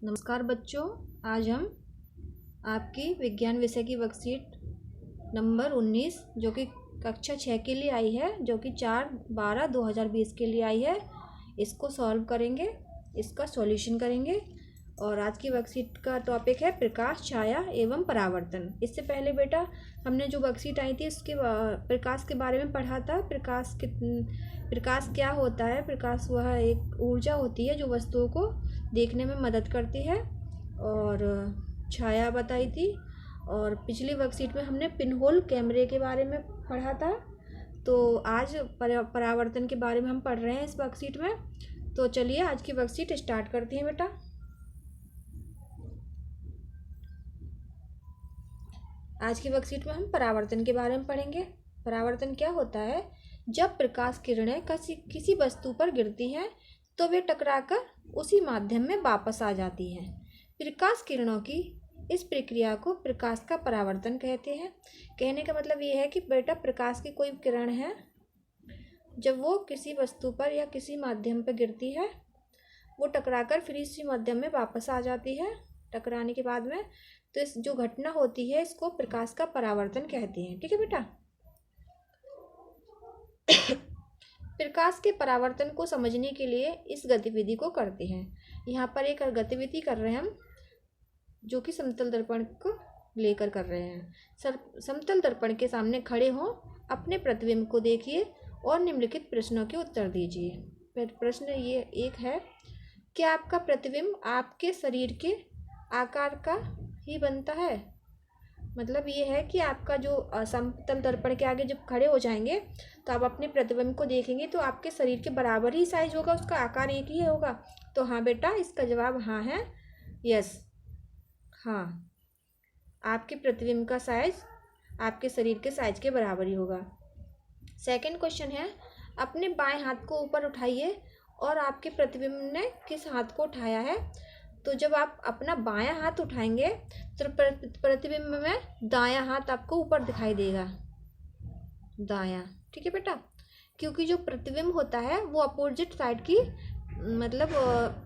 नमस्कार बच्चों, आज हम आपकी विज्ञान विषय की वर्कशीट नंबर 19 जो कि कक्षा 6 के लिए आई है, जो कि 4/12/2020 के लिए आई है, इसको सॉल्व करेंगे, इसका सॉल्यूशन करेंगे। और आज की वर्कशीट का टॉपिक है प्रकाश, छाया एवं परावर्तन। इससे पहले बेटा हमने जो वर्कशीट आई थी उसके प्रकाश के बारे में पढ़ा था। प्रकाश क्या होता है? प्रकाश वह एक ऊर्जा होती है जो वस्तुओं को देखने में मदद करती है। और छाया बताई थी। और पिछली वर्कशीट में हमने पिनहोल कैमरे के बारे में पढ़ा था। तो आज परावर्तन के बारे में हम पढ़ रहे हैं इस वर्कशीट में। तो चलिए आज की वर्कशीट स्टार्ट करते हैं बेटा। आज की वर्कशीट में हम परावर्तन के बारे में पढ़ेंगे। परावर्तन क्या होता है? जब प्रकाश किरणें किसी वस्तु पर गिरती हैं तो वे टकराकर उसी माध्यम में वापस आ जाती हैं। प्रकाश किरणों की इस प्रक्रिया को प्रकाश का परावर्तन कहते हैं। कहने का मतलब ये है कि बेटा प्रकाश की कोई किरण है, जब वो किसी वस्तु पर या किसी माध्यम पर गिरती है, वो टकराकर फिर इसी माध्यम में वापस आ जाती है टकराने के बाद में। तो इस जो घटना होती है इसको प्रकाश का परावर्तन कहते हैं। ठीक है बेटा। प्रकाश के परावर्तन को समझने के लिए इस गतिविधि को करते हैं। यहाँ पर एक गतिविधि कर रहे हैं हम, जो कि समतल दर्पण को लेकर कर रहे हैं। समतल दर्पण के सामने खड़े हों, अपने प्रतिबिंब को देखिए और निम्नलिखित प्रश्नों के उत्तर दीजिए। प्रश्न ये एक है, क्या आपका प्रतिबिंब आपके शरीर के आकार का ही बनता है? मतलब ये है कि आपका जो समतल दर्पण के आगे जब खड़े हो जाएंगे तो आप अपने प्रतिबिंब को देखेंगे तो आपके शरीर के बराबर ही साइज होगा, उसका आकार एक ही होगा। तो हाँ बेटा, इसका जवाब हाँ है, यस, हाँ, आपके प्रतिबिंब का साइज आपके शरीर के साइज के बराबर ही होगा। सेकंड क्वेश्चन है, अपने बाएं हाथ को ऊपर उठाइए और आपके प्रतिबिंब ने किस हाथ को उठाया है? तो जब आप अपना बायां हाथ उठाएंगे तो प्रतिबिंब में दायां हाथ आपको ऊपर दिखाई देगा, दायां। ठीक है बेटा, क्योंकि जो प्रतिबिंब होता है वो अपोजिट साइड की, मतलब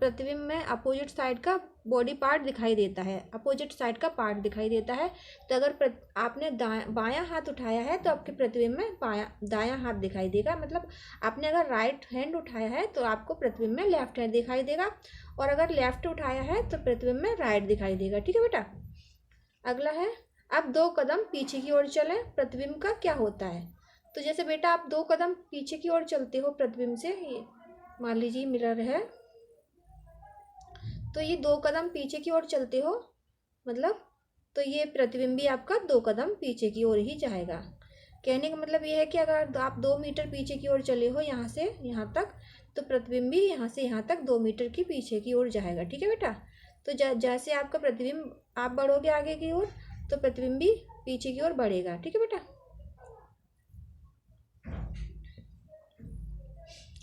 प्रतिबिंब में अपोजिट साइड का बॉडी पार्ट दिखाई देता है, अपोजिट साइड का पार्ट दिखाई देता है। तो अगर आपने बायां हाथ उठाया है तो आपके प्रतिबिंब में दायां हाथ दिखाई देगा। मतलब आपने अगर राइट हैंड उठाया है तो आपको प्रतिबिंब में लेफ्ट हैंड दिखाई देगा, और अगर लेफ्ट उठाया है तो प्रतिबिंब में राइट दिखाई देगा। ठीक है बेटा। अगला है, अब 2 कदम पीछे की ओर चलें, प्रतिबिंब का क्या होता है? तो जैसे बेटा आप 2 कदम पीछे की ओर चलते हो प्रतिबिंब से, मान लीजिए मिरर है, तो ये 2 कदम पीछे की ओर चलते हो, मतलब तो ये प्रतिबिंब भी आपका 2 कदम पीछे की ओर ही जाएगा। कहने का मतलब ये है कि अगर आप 2 मीटर पीछे की ओर चले हो यहाँ से यहाँ तक, तो प्रतिबिंब भी यहाँ से यहाँ तक 2 मीटर की पीछे की ओर जाएगा। ठीक है बेटा। तो जैसे आपका प्रतिबिंब आप बढ़ोगे आगे की ओर तो प्रतिबिंब भी पीछे की ओर बढ़ेगा। ठीक है बेटा।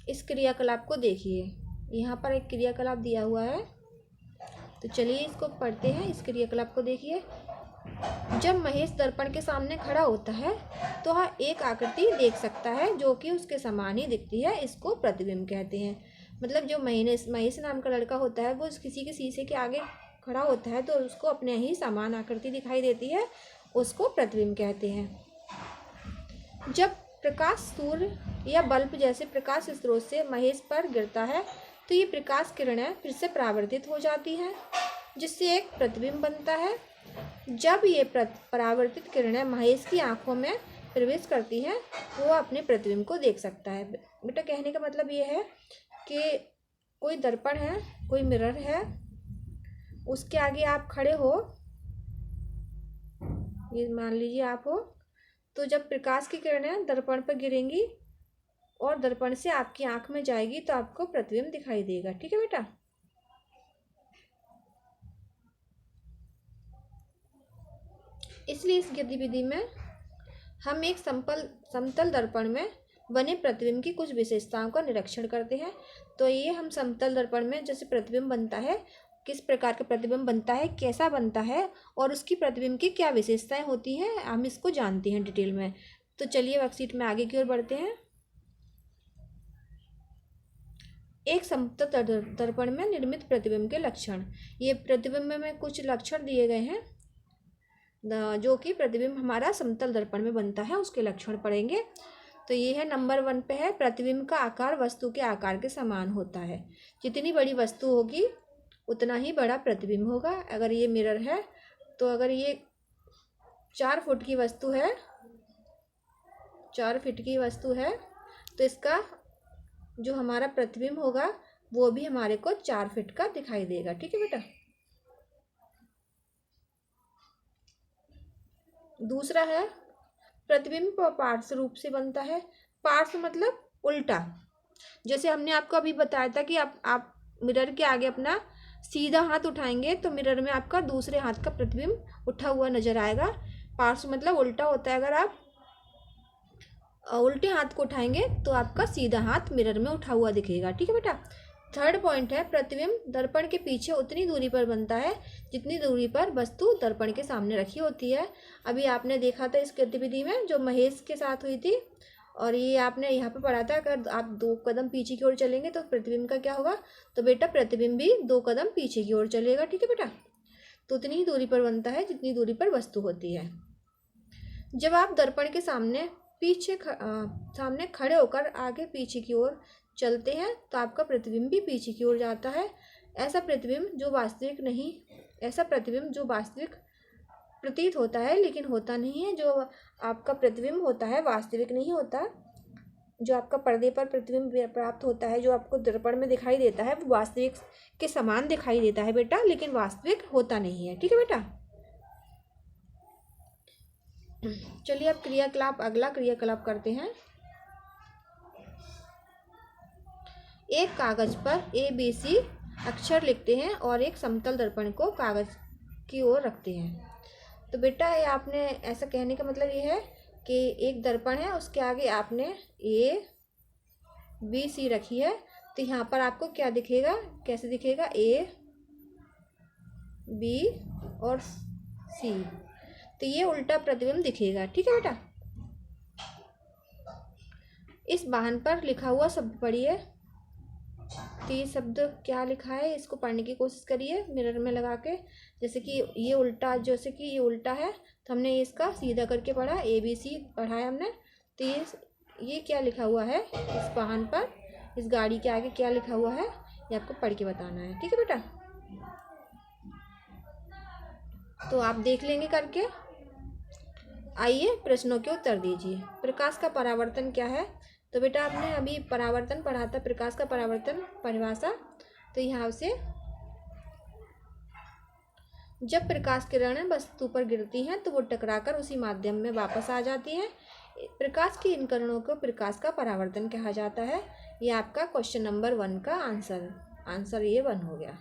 इस क्रियाकलाप को देखिए, यहाँ पर एक क्रियाकलाप दिया हुआ है, तो चलिए इसको पढ़ते हैं। इस क्रियाकलाप को देखिए, जब महेश दर्पण के सामने खड़ा होता है तो वह एक आकृति देख सकता है जो कि उसके समान ही दिखती है, इसको प्रतिबिंब कहते हैं। मतलब जो महेश नाम का लड़का होता है वो किसी के शीशे के आगे खड़ा होता है तो उसको अपने ही समान आकृति दिखाई देती है, उसको प्रतिबिंब कहते हैं। जब प्रकाश सूर्य या बल्ब जैसे प्रकाश स्रोत से महेश पर गिरता है तो ये प्रकाश किरणें फिर से परावर्तित हो जाती हैं, जिससे एक प्रतिबिंब बनता है। जब ये परावर्तित किरणें महेश की आंखों में प्रवेश करती हैं तो वो अपने प्रतिबिंब को देख सकता है। बेटा कहने का मतलब ये है कि कोई दर्पण है, कोई मिरर है, उसके आगे आप खड़े हो, ये मान लीजिए आप हो, तो जब प्रकाश की किरणें दर्पण पर गिरेंगी और दर्पण से आपकी आंख में जाएगी तो आपको प्रतिबिंब दिखाई देगा। ठीक है बेटा। इसलिए इस गतिविधि में हम एक समतल दर्पण में बने प्रतिबिंब की कुछ विशेषताओं का निरीक्षण करते हैं। तो ये हम समतल दर्पण में जैसे प्रतिबिंब बनता है, किस प्रकार का प्रतिबिंब बनता है, कैसा बनता है और उसकी प्रतिबिंब की क्या विशेषताएं होती हैं, हम इसको जानते हैं डिटेल में। तो चलिए वर्कशीट में आगे की ओर बढ़ते हैं। एक समतल दर्पण में निर्मित प्रतिबिंब के लक्षण। ये प्रतिबिंब में कुछ लक्षण दिए गए हैं जो कि प्रतिबिंब हमारा समतल दर्पण में बनता है, उसके लक्षण पढ़ेंगे। तो ये है नंबर 1 पे है, प्रतिबिंब का आकार वस्तु के आकार के समान होता है। जितनी बड़ी वस्तु होगी उतना ही बड़ा प्रतिबिंब होगा। अगर ये मिरर है तो अगर ये 4 फुट की वस्तु है, 4 फीट की वस्तु है, तो इसका जो हमारा प्रतिबिंब होगा वो भी हमारे को 4 फीट का दिखाई देगा। ठीक है बेटा। दूसरा है प्रतिबिंब पार्श्व रूप से बनता है। पार्श्व मतलब उल्टा। जैसे हमने आपको अभी बताया था कि आप मिरर के आगे अपना सीधा हाथ उठाएंगे तो मिरर में आपका दूसरे हाथ का प्रतिबिंब उठा हुआ नजर आएगा। पार्श्व मतलब उल्टा होता है। अगर आप उल्टे हाथ को उठाएंगे तो आपका सीधा हाथ मिरर में उठा हुआ दिखेगा। ठीक है बेटा। थर्ड पॉइंट है, प्रतिबिंब दर्पण के पीछे उतनी दूरी पर बनता है जितनी दूरी पर वस्तु दर्पण के सामने रखी होती है। अभी आपने देखा था इस गतिविधि में जो महेश के साथ हुई थी, और ये आपने यहाँ पे पढ़ा था अगर आप 2 कदम पीछे की ओर चलेंगे तो प्रतिबिंब का क्या होगा, तो बेटा प्रतिबिंब भी 2 कदम पीछे की ओर चलेगा। ठीक है बेटा। तो उतनी ही दूरी पर बनता है जितनी दूरी पर वस्तु होती है। जब आप दर्पण के सामने सामने खड़े होकर आगे पीछे की ओर चलते हैं तो आपका प्रतिबिंब भी पीछे की ओर जाता है। ऐसा प्रतिबिंब जो वास्तविक प्रतीत होता है लेकिन होता नहीं है। जो आपका प्रतिबिंब होता है वास्तविक नहीं होता। जो आपका पर्दे पर प्रतिबिंब प्राप्त होता है, जो आपको दर्पण में दिखाई देता है, वो वास्तविक के समान दिखाई देता है बेटा, लेकिन वास्तविक होता नहीं है। ठीक है बेटा। चलिए अब अगला क्रियाकलाप करते हैं। एक कागज पर ABC अक्षर लिखते हैं और एक समतल दर्पण को कागज की ओर रखते हैं। तो बेटा ये आपने ऐसा कहने का मतलब ये है कि एक दर्पण है, उसके आगे आपने ABC रखी है, तो यहाँ पर आपको क्या दिखेगा, कैसे दिखेगा, A, B और C। तो ये उल्टा प्रतिबिंब दिखेगा। ठीक है बेटा। इस वाहन पर लिखा हुआ शब्द पढ़िए। तो ये शब्द क्या लिखा है इसको पढ़ने की कोशिश करिए मिरर में लगा के। जैसे कि ये उल्टा है तो हमने इसका सीधा करके पढ़ा, ABC पढ़ा है हमने। तो ये क्या लिखा हुआ है इस वाहन पर, इस गाड़ी के आगे क्या लिखा हुआ है ये आपको पढ़ के बताना है। ठीक है बेटा। तो आप देख लेंगे करके। आइए प्रश्नों के उत्तर दीजिए। प्रकाश का परावर्तन क्या है। तो बेटा आपने अभी परावर्तन पढ़ा था, प्रकाश का परावर्तन परिभाषा। तो यहाँ से जब प्रकाश किरणें वस्तु पर गिरती हैं तो वो टकराकर उसी माध्यम में वापस आ जाती हैं। प्रकाश की इन किरणों को प्रकाश का परावर्तन कहा जाता है। ये आपका क्वेश्चन नंबर 1 का आंसर ये 1 हो गया।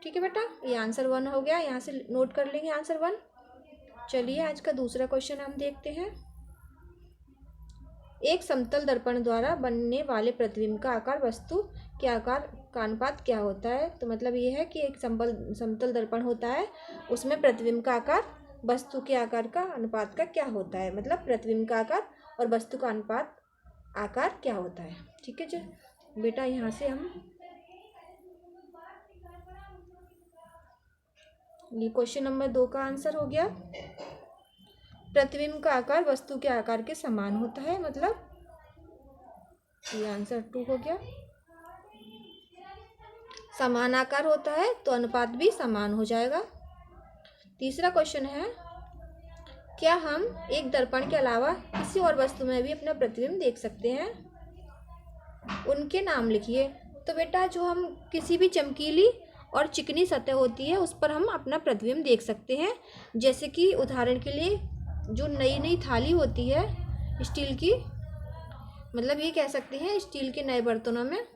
ठीक है बेटा, ये आंसर 1 हो गया। यहाँ से नोट कर लेंगे आंसर 1। चलिए आज का दूसरा क्वेश्चन हम देखते हैं। एक समतल दर्पण द्वारा बनने वाले प्रतिबिंब का आकार वस्तु के आकार का अनुपात क्या होता है। तो मतलब ये है कि एक समतल दर्पण होता है, उसमें प्रतिबिंब का आकार वस्तु के आकार का अनुपात का क्या होता है, मतलब प्रतिबिंब का आकार और वस्तु का अनुपात आकार क्या होता है। ठीक है जी बेटा। यहाँ से हम ये क्वेश्चन नंबर 2 का आंसर हो गया। प्रतिबिंब का आकार वस्तु के आकार के समान होता है, मतलब ये आंसर 2 हो गया। समान आकार होता है तो अनुपात भी समान हो जाएगा। तीसरा क्वेश्चन है, क्या हम एक दर्पण के अलावा किसी और वस्तु में भी अपना प्रतिबिंब देख सकते हैं। उनके नाम लिखिए। तो बेटा जो हम किसी भी चमकीली और चिकनी सतह होती है उस पर हम अपना प्रतिबिंब देख सकते हैं। जैसे कि उदाहरण के लिए जो नई थाली होती है स्टील की, मतलब ये कह सकते हैं स्टील के नए बर्तनों में,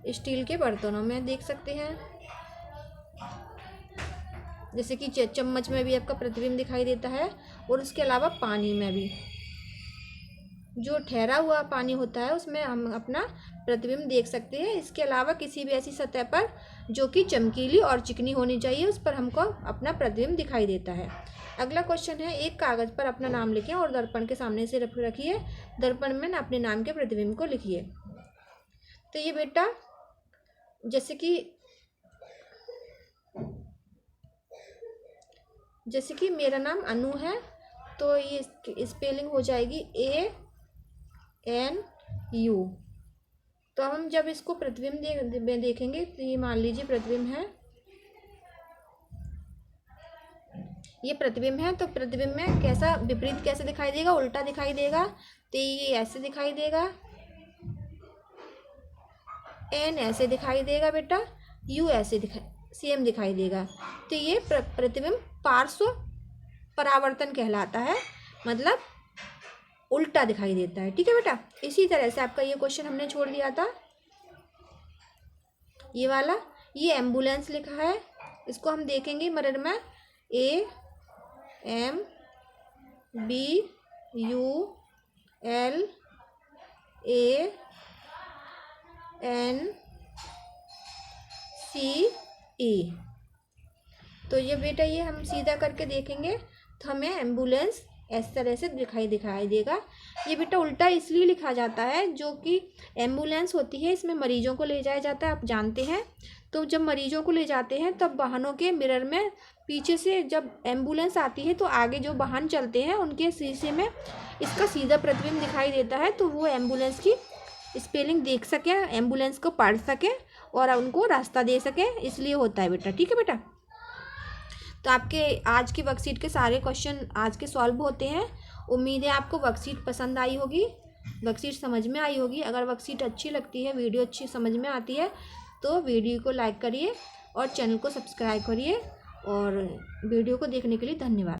स्टील के बर्तनों में देख सकते हैं। जैसे कि चम्मच में भी आपका प्रतिबिंब दिखाई देता है, और उसके अलावा पानी में भी जो ठहरा हुआ पानी होता है उसमें हम अपना प्रतिबिंब देख सकते हैं। इसके अलावा किसी भी ऐसी सतह पर जो कि चमकीली और चिकनी होनी चाहिए उस पर हमको अपना प्रतिबिंब दिखाई देता है। अगला क्वेश्चन है, एक कागज पर अपना नाम लिखें और दर्पण के सामने से रखिए। दर्पण में अपने नाम के प्रतिबिंब को लिखिए। तो ये बेटा जैसे कि मेरा नाम अनु है, तो ये स्पेलिंग हो जाएगी ANU। तो हम जब इसको प्रतिबिंब में देखेंगे तो ये मान लीजिए प्रतिबिंब है, ये प्रतिबिंब है। तो प्रतिबिंब में कैसा विपरीत कैसे दिखाई देगा, उल्टा दिखाई देगा। तो ये ऐसे दिखाई देगा, N ऐसे दिखाई देगा बेटा, U ऐसे सेम दिखाई देगा। तो ये प्रतिबिंब पार्श्व परावर्तन कहलाता है, मतलब उल्टा दिखाई देता है। ठीक है बेटा, इसी तरह से आपका ये क्वेश्चन हमने छोड़ दिया था। ये वाला, ये एम्बुलेंस लिखा है, इसको हम देखेंगे मिरर में, AMBULANCE। तो ये बेटा ये हम सीधा करके देखेंगे तो हमें एम्बुलेंस इस तरह से दिखाई देगा। ये बेटा उल्टा इसलिए लिखा जाता है, जो कि एम्बुलेंस होती है इसमें मरीजों को ले जाया जाता है, आप जानते हैं। तो जब मरीजों को ले जाते हैं तब वाहनों के मिरर में पीछे से जब एम्बुलेंस आती है तो आगे जो वाहन चलते हैं उनके शीशे में इसका सीधा प्रतिबिंब दिखाई देता है, तो वो एम्बुलेंस की स्पेलिंग देख सके, एम्बुलेंस को पढ़ सके और उनको रास्ता दे सके, इसलिए होता है बेटा। ठीक है बेटा, तो आपके आज की वर्कशीट के सारे क्वेश्चन आज के सॉल्व होते हैं। उम्मीद है आपको वर्कशीट पसंद आई होगी, वर्कशीट समझ में आई होगी। अगर वर्कशीट अच्छी लगती है, वीडियो अच्छी समझ में आती है, तो वीडियो को लाइक करिए और चैनल को सब्सक्राइब करिए। और वीडियो को देखने के लिए धन्यवाद।